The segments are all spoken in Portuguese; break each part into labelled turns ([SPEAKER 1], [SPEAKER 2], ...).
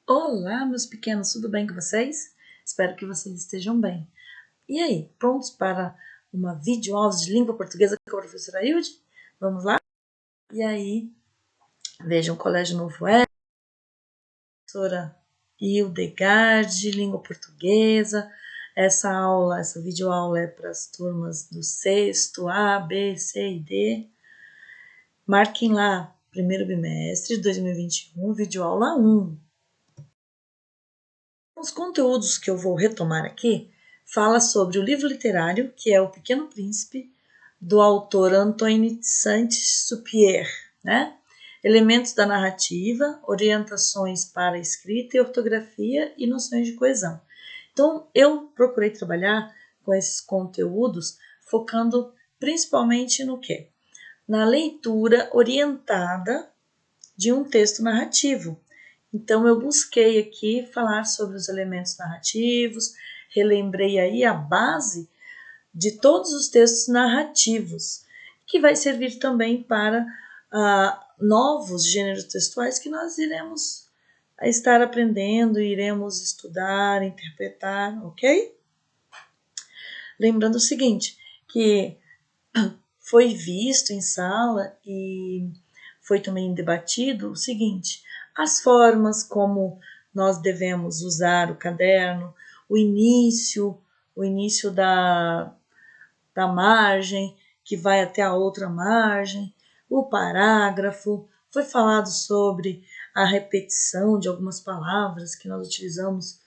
[SPEAKER 1] Olá, meus pequenos, tudo bem com vocês? Espero que vocês estejam bem. E aí, prontos para uma videoaula de língua portuguesa com a professora Hilde? Vamos lá? E aí, vejam, Colégio Novo é, professora Hildegard, língua portuguesa. Essa videoaula é para as turmas do sexto, A, B, C e D. Marquem lá, primeiro bimestre de 2021, videoaula 1. Os conteúdos que eu vou retomar aqui fala sobre o livro literário, que é O Pequeno Príncipe, do autor Antoine de Saint-Exupéry, né? Elementos da narrativa, orientações para escrita e ortografia e noções de coesão. Então, eu procurei trabalhar com esses conteúdos, focando principalmente no quê? Na leitura orientada de um texto narrativo. Então eu busquei aqui falar sobre os elementos narrativos, relembrei aí a base de todos os textos narrativos, que vai servir também para novos gêneros textuais que nós iremos estar aprendendo, iremos estudar, interpretar, ok? Lembrando o seguinte, que foi visto em sala e foi também debatido o seguinte: as formas como nós devemos usar o caderno, o início da margem, que vai até a outra margem, o parágrafo, foi falado sobre a repetição de algumas palavras que nós utilizamos,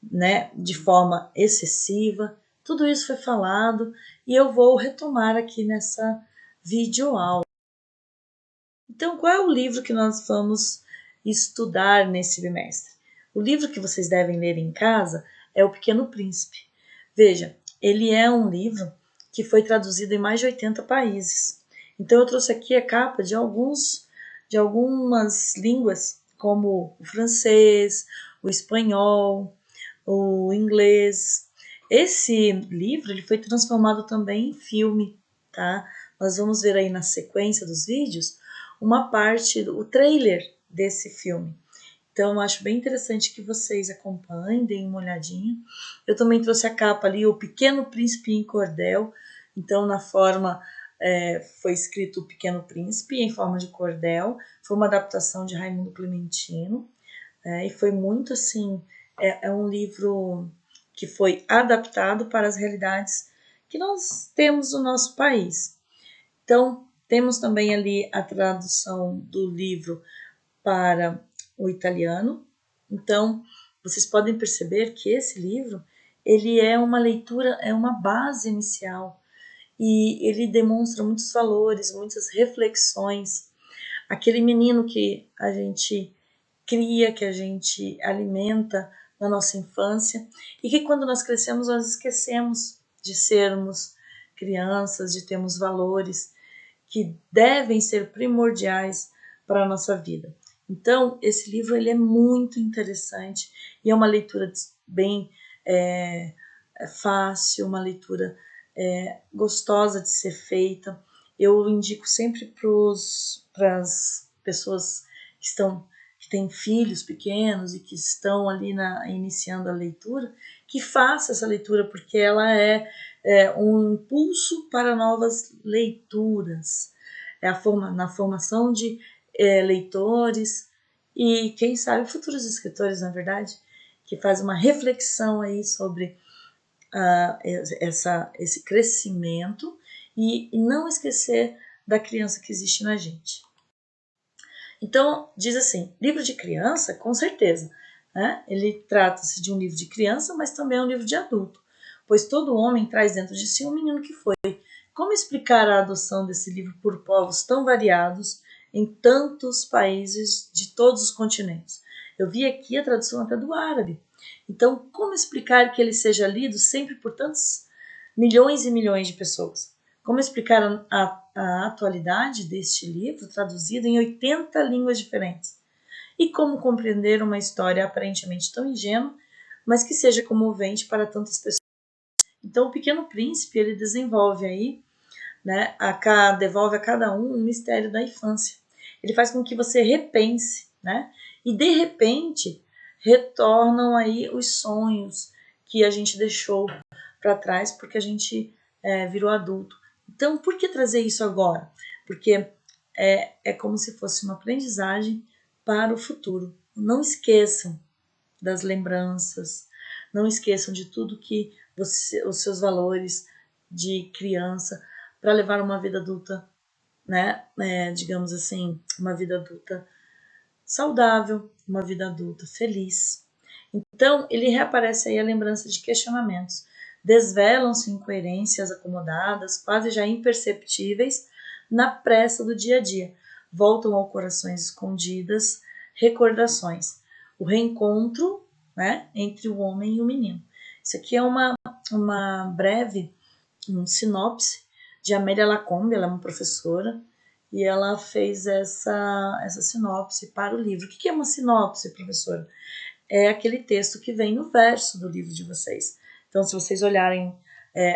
[SPEAKER 1] né, de forma excessiva. Tudo isso foi falado e eu vou retomar aqui nessa videoaula. Então, qual é o livro que nós vamos estudar nesse bimestre? O livro que vocês devem ler em casa é O Pequeno Príncipe. Veja, ele é um livro que foi traduzido em mais de 80 países. Então, eu trouxe aqui a capa de algumas línguas, como o francês, o espanhol, o inglês. Esse livro ele foi transformado também em filme, tá? Nós vamos ver aí na sequência dos vídeos uma parte, o trailer desse filme. Então, eu acho bem interessante que vocês acompanhem, deem uma olhadinha. Eu também trouxe a capa ali, O Pequeno Príncipe em Cordel. Então, na forma, foi escrito O Pequeno Príncipe em forma de cordel. Foi uma adaptação de Raimundo Clementino. E foi muito assim, é um livro que foi adaptado para as realidades que nós temos no nosso país. Então, temos também ali a tradução do livro para o italiano. Então, vocês podem perceber que esse livro, ele é uma leitura, é uma base inicial e ele demonstra muitos valores, muitas reflexões. Aquele menino que a gente cria, que a gente alimenta na nossa infância e que quando nós crescemos nós esquecemos de sermos crianças, de termos valores que devem ser primordiais para a nossa vida. Então, esse livro ele é muito interessante e é uma leitura bem fácil, uma leitura gostosa de ser feita. Eu indico sempre para as pessoas que têm filhos pequenos e que estão ali iniciando a leitura, que faça essa leitura, porque ela é um impulso para novas leituras, na formação de leitores e, quem sabe, futuros escritores, na verdade, que faz uma reflexão aí sobre esse crescimento e não esquecer da criança que existe na gente. Então, diz assim, livro de criança, com certeza, né? Ele trata-se de um livro de criança, mas também é um livro de adulto, pois todo homem traz dentro de si um menino que foi. Como explicar a adoção desse livro por povos tão variados em tantos países de todos os continentes? Eu vi aqui a tradução até do árabe. Então, como explicar que ele seja lido sempre por tantos milhões e milhões de pessoas? Como explicar a atualidade deste livro traduzido em 80 línguas diferentes? E como compreender uma história aparentemente tão ingênua, mas que seja comovente para tantas pessoas? Então, o Pequeno Príncipe, ele desenvolve aí, né, devolve a cada um mistério da infância. Ele faz com que você repense, né? E de repente, retornam aí os sonhos que a gente deixou para trás porque a gente virou adulto. Então, por que trazer isso agora? Porque é como se fosse uma aprendizagem para o futuro. Não esqueçam das lembranças, não esqueçam de tudo que os seus valores de criança para levar uma vida adulta, né? Digamos assim, uma vida adulta saudável, uma vida adulta feliz. Então, ele reaparece aí a lembrança de questionamentos. Desvelam-se incoerências acomodadas, quase já imperceptíveis, na pressa do dia a dia. Voltam ao corações escondidas, recordações. O reencontro, né, entre o homem e o menino. Isso aqui é uma breve sinopse de Amélia Lacombe, ela é uma professora, e ela fez essa sinopse para o livro. O que é uma sinopse, professora? É aquele texto que vem no verso do livro de vocês. Então, se vocês olharem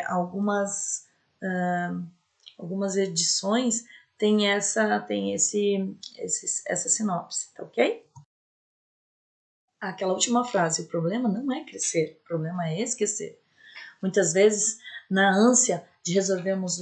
[SPEAKER 1] algumas edições, tem essa sinopse, tá ok? Aquela última frase, o problema não é crescer, o problema é esquecer. Muitas vezes, na ânsia de resolvermos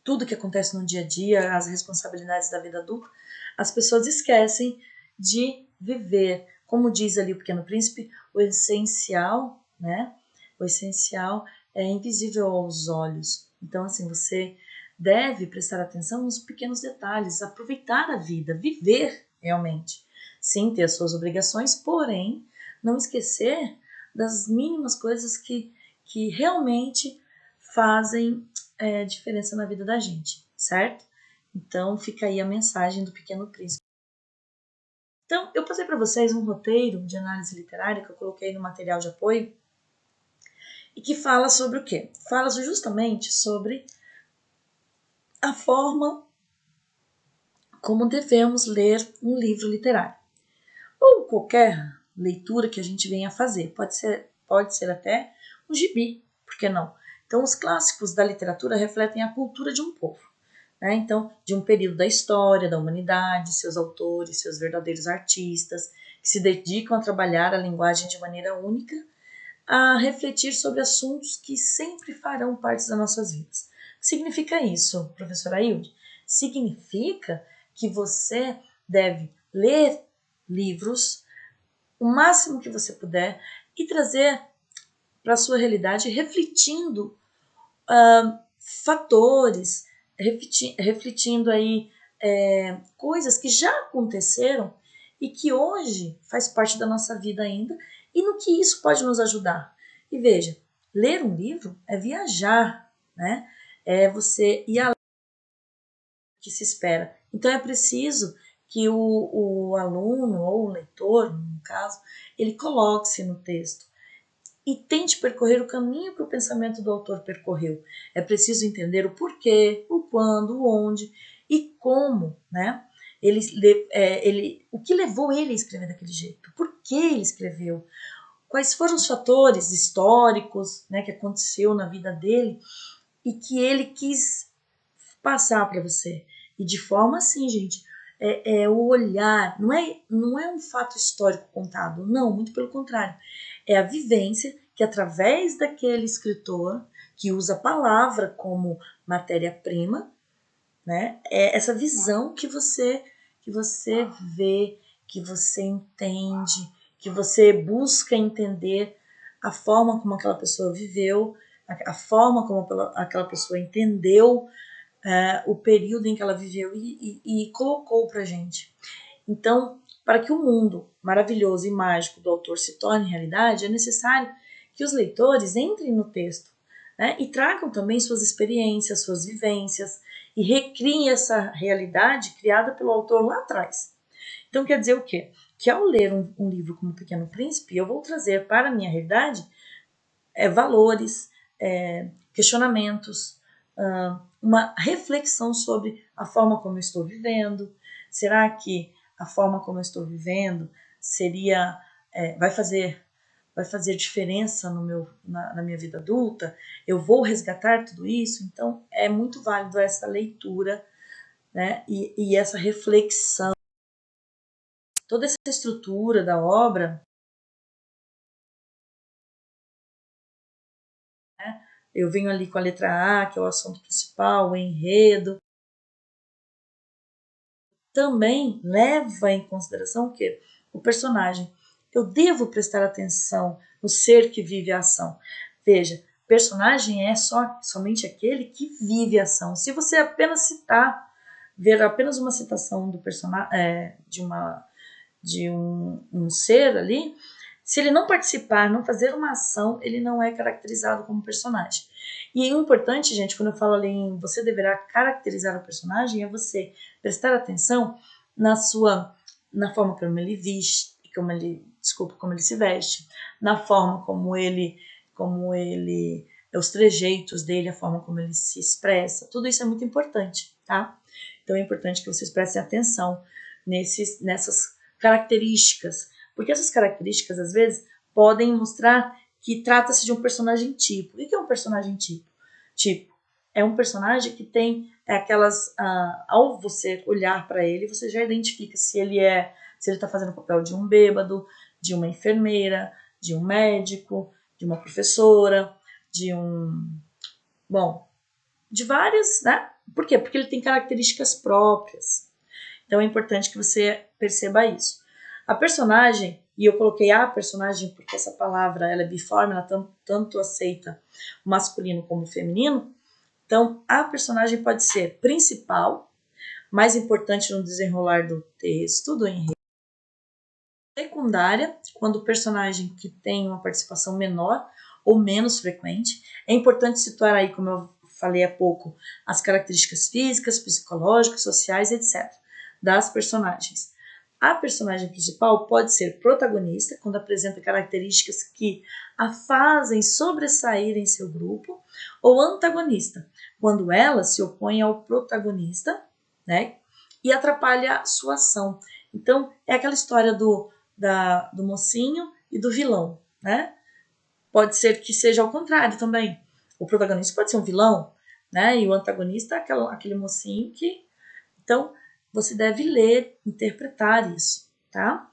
[SPEAKER 1] tudo que acontece no dia a dia, as responsabilidades da vida adulta, as pessoas esquecem de viver. Como diz ali o Pequeno Príncipe, o essencial, né? O essencial é invisível aos olhos. Então, assim, você deve prestar atenção nos pequenos detalhes, aproveitar a vida, viver realmente. Sim, ter as suas obrigações, porém, não esquecer das mínimas coisas que realmente fazem diferença na vida da gente, certo? Então, fica aí a mensagem do Pequeno Príncipe. Então, eu passei para vocês um roteiro de análise literária que eu coloquei no material de apoio e que fala sobre o quê? Fala justamente sobre a forma como devemos ler um livro literário. Ou qualquer leitura que a gente venha fazer. Pode ser até um gibi, por que não? Então, os clássicos da literatura refletem a cultura de um povo. Né? Então, de um período da história, da humanidade, seus autores, seus verdadeiros artistas, que se dedicam a trabalhar a linguagem de maneira única, a refletir sobre assuntos que sempre farão parte das nossas vidas. O que significa isso, professora Ailde? Significa que você deve ler livros o máximo que você puder e trazer para a sua realidade refletindo fatores, refletindo aí coisas que já aconteceram e que hoje faz parte da nossa vida ainda e no que isso pode nos ajudar. E veja, ler um livro é viajar, né? É você ir além do que se espera. Então é preciso que o aluno ou o leitor, no caso, ele coloque-se no texto e tente percorrer o caminho que o pensamento do autor percorreu. É preciso entender o porquê, o quando, o onde e como, né? O que levou ele a escrever daquele jeito? Por que ele escreveu? Quais foram os fatores históricos, né, que aconteceu na vida dele e que ele quis passar para você? E de forma assim, gente, o olhar, não é um fato histórico contado, não, muito pelo contrário. É a vivência que, através daquele escritor que usa a palavra como matéria-prima, né, é essa visão que você vê, que você entende, que você busca entender a forma como aquela pessoa viveu, a forma como aquela pessoa entendeu o período em que ela viveu e colocou para gente. Então, para que o mundo maravilhoso e mágico do autor se torne realidade, é necessário que os leitores entrem no texto, né, e tragam também suas experiências, suas vivências e recriem essa realidade criada pelo autor lá atrás. Então, quer dizer o quê? Que ao ler um livro como O Pequeno Príncipe, eu vou trazer para a minha realidade valores, questionamentos, uma reflexão sobre a forma como eu estou vivendo. Será que a forma como eu estou vivendo vai fazer diferença na minha vida adulta? Eu vou resgatar tudo isso? Então, é muito válido essa leitura, né, e essa reflexão. Toda essa estrutura da obra eu venho ali com a letra A, que é o assunto principal, o enredo. Também leva em consideração que o personagem, eu devo prestar atenção no ser que vive a ação. Veja, personagem é somente aquele que vive a ação. Se você apenas citar, ver apenas uma citação do personagem, de um ser ali, se ele não participar, não fazer uma ação, ele não é caracterizado como personagem. E é importante, gente, quando eu falo ali em você deverá caracterizar o personagem, é você prestar atenção na forma como ele veste, como ele se veste, na forma como ele, os trejeitos dele, a forma como ele se expressa, tudo isso é muito importante, tá? Então é importante que vocês prestem atenção nessas características, porque essas características às vezes podem mostrar que trata-se de um personagem tipo. O que é um personagem tipo? Tipo, é um personagem que tem aquelas, ao você olhar para ele, você já identifica se ele está fazendo o papel de um bêbado, de uma enfermeira, de um médico, de uma professora, de várias, né? Por quê? Porque ele tem características próprias. Então é importante que você perceba isso. A personagem, e eu coloquei a personagem porque essa palavra ela é biforme, ela tanto aceita o masculino como o feminino. Então a personagem pode ser principal, mais importante no desenrolar do texto, do enredo. Secundária, quando o personagem que tem uma participação menor ou menos frequente. É importante situar aí, como eu falei há pouco, as características físicas, psicológicas, sociais, etc. das personagens. A personagem principal pode ser protagonista, quando apresenta características que a fazem sobressair em seu grupo, ou antagonista, quando ela se opõe ao protagonista, né, e atrapalha sua ação. Então, é aquela história do mocinho e do vilão, né? Pode ser que seja ao contrário também. O protagonista pode ser um vilão, né? E o antagonista é aquele mocinho que... Então, você deve ler, interpretar isso, tá?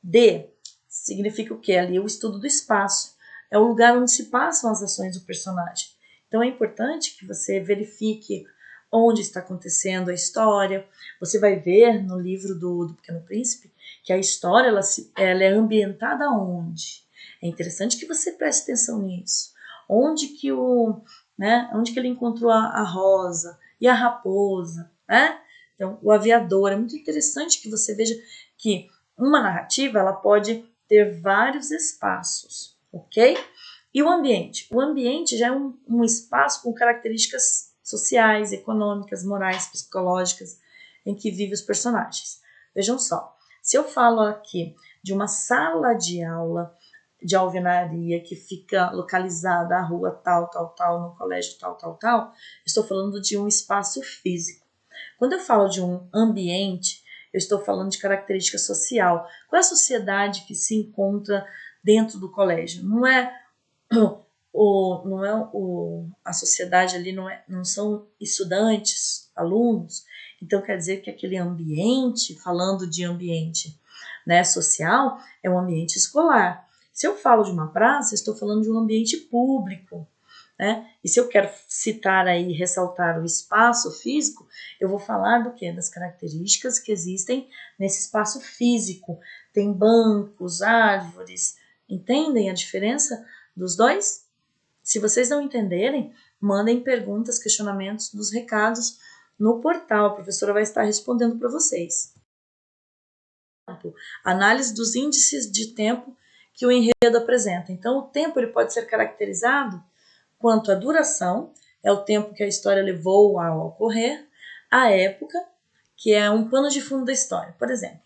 [SPEAKER 1] D significa o quê? Ali o estudo do espaço. É o lugar onde se passam as ações do personagem. Então, é importante que você verifique onde está acontecendo a história. Você vai ver no livro do Pequeno Príncipe que a história ela é ambientada onde? É interessante que você preste atenção nisso. Onde que ele encontrou a rosa e a raposa, né? Então, o aviador, é muito interessante que você veja que uma narrativa ela pode ter vários espaços, ok? E o ambiente? O ambiente já é um espaço com características sociais, econômicas, morais, psicológicas, em que vivem os personagens. Vejam só, se eu falo aqui de uma sala de aula de alvenaria que fica localizada à rua tal, tal, tal, no colégio tal, tal, tal, estou falando de um espaço físico. Quando eu falo de um ambiente, eu estou falando de característica social. Qual é a sociedade que se encontra dentro do colégio? A sociedade ali não são estudantes, alunos. Então quer dizer que aquele ambiente, falando de ambiente, né, social, é um ambiente escolar. Se eu falo de uma praça, estou falando de um ambiente público, né? E se eu quero citar aí, ressaltar o espaço físico, eu vou falar do quê? Das características que existem nesse espaço físico. Tem bancos, árvores. Entendem a diferença dos dois? Se vocês não entenderem, mandem perguntas, questionamentos dos recados no portal. A professora vai estar respondendo para vocês. Análise dos índices de tempo que o enredo apresenta. Então, o tempo ele pode ser caracterizado quanto à duração, é o tempo que a história levou ao ocorrer, a época, que é um pano de fundo da história. Por exemplo,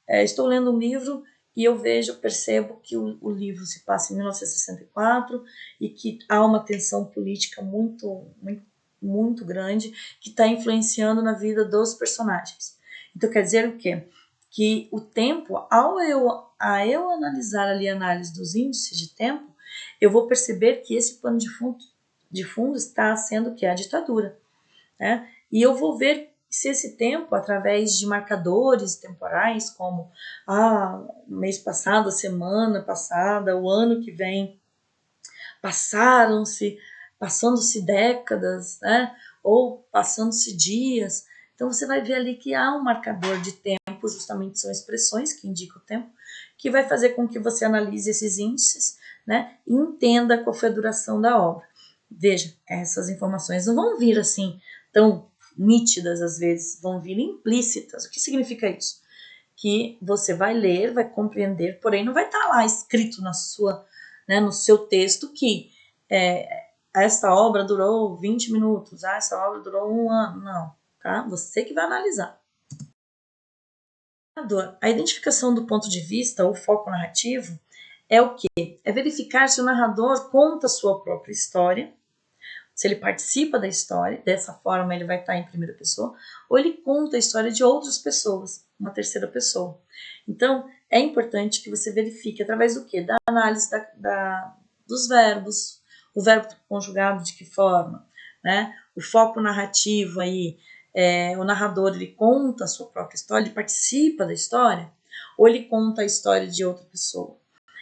[SPEAKER 1] estou lendo um livro e eu percebo que o livro se passa em 1964 e que há uma tensão política muito, muito, muito grande que está influenciando na vida dos personagens. Então quer dizer o quê? Que o tempo, ao eu analisar ali a análise dos índices de tempo, eu vou perceber que esse pano de fundo está sendo o que? A ditadura, né? E eu vou ver se esse tempo, através de marcadores temporais, como mês passado, a semana passada, o ano que vem, passando-se décadas, né? Ou passando-se dias. Então você vai ver ali que há um marcador de tempo, justamente são expressões que indicam o tempo, que vai fazer com que você analise esses índices, né? E entenda qual foi a duração da obra. Veja, essas informações não vão vir assim tão nítidas às vezes, vão vir implícitas. O que significa isso? Que você vai ler, vai compreender, porém não vai estar lá escrito no seu texto que esta obra durou 20 minutos, essa obra durou 1 ano. Não, tá? Você que vai analisar. A identificação do ponto de vista, o foco narrativo, é o quê? É verificar se o narrador conta a sua própria história, se ele participa da história, dessa forma ele vai estar em primeira pessoa, ou ele conta a história de outras pessoas, uma terceira pessoa. Então, é importante que você verifique através do quê? Da análise dos verbos, o verbo conjugado de que forma, né? O foco narrativo aí, o narrador ele conta a sua própria história, ele participa da história, ou ele conta a história de outra pessoa.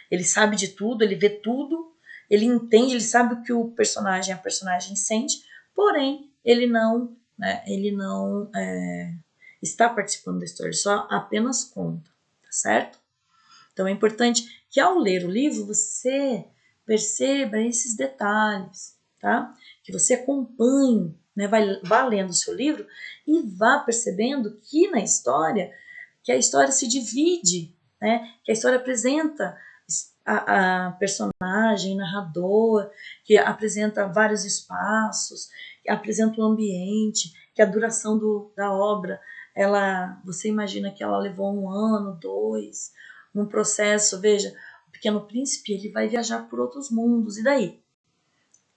[SPEAKER 1] Ele sabe de tudo, ele vê tudo, ele entende, ele sabe o que a personagem sente, porém ele não está participando da história, só apenas conta, tá certo? Então é importante que ao ler o livro você perceba esses detalhes, tá? Que você acompanhe, né? Vá lendo o seu livro e vá percebendo que na história, que a história se divide, né? Que a história apresenta a personagem, narrador, que apresenta vários espaços, que apresenta o ambiente, que a duração da obra, você imagina que ela levou 1 ano, 2, num processo, veja, o Pequeno Príncipe ele vai viajar por outros mundos, e daí?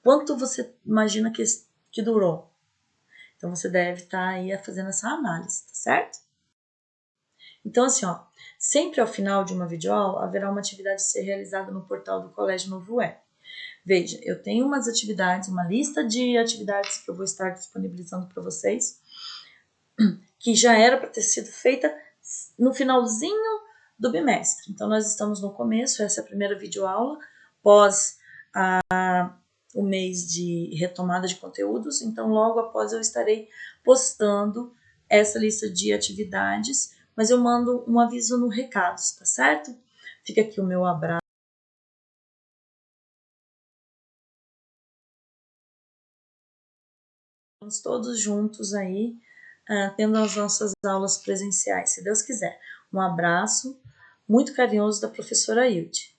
[SPEAKER 1] Quanto você imagina que durou? Então você deve estar aí fazendo essa análise, tá certo? Então assim, sempre ao final de uma videoaula haverá uma atividade a ser realizada no portal do Colégio Novo Web. Veja, eu tenho umas atividades, uma lista de atividades que eu vou estar disponibilizando para vocês, que já era para ter sido feita no finalzinho do bimestre. Então, nós estamos no começo, essa é a primeira videoaula, pós o mês de retomada de conteúdos, então logo após eu estarei postando essa lista de atividades, mas eu mando um aviso no recados, tá certo? Fica aqui o meu abraço. Estamos todos juntos aí, tendo as nossas aulas presenciais, se Deus quiser. Um abraço muito carinhoso da professora Hilde.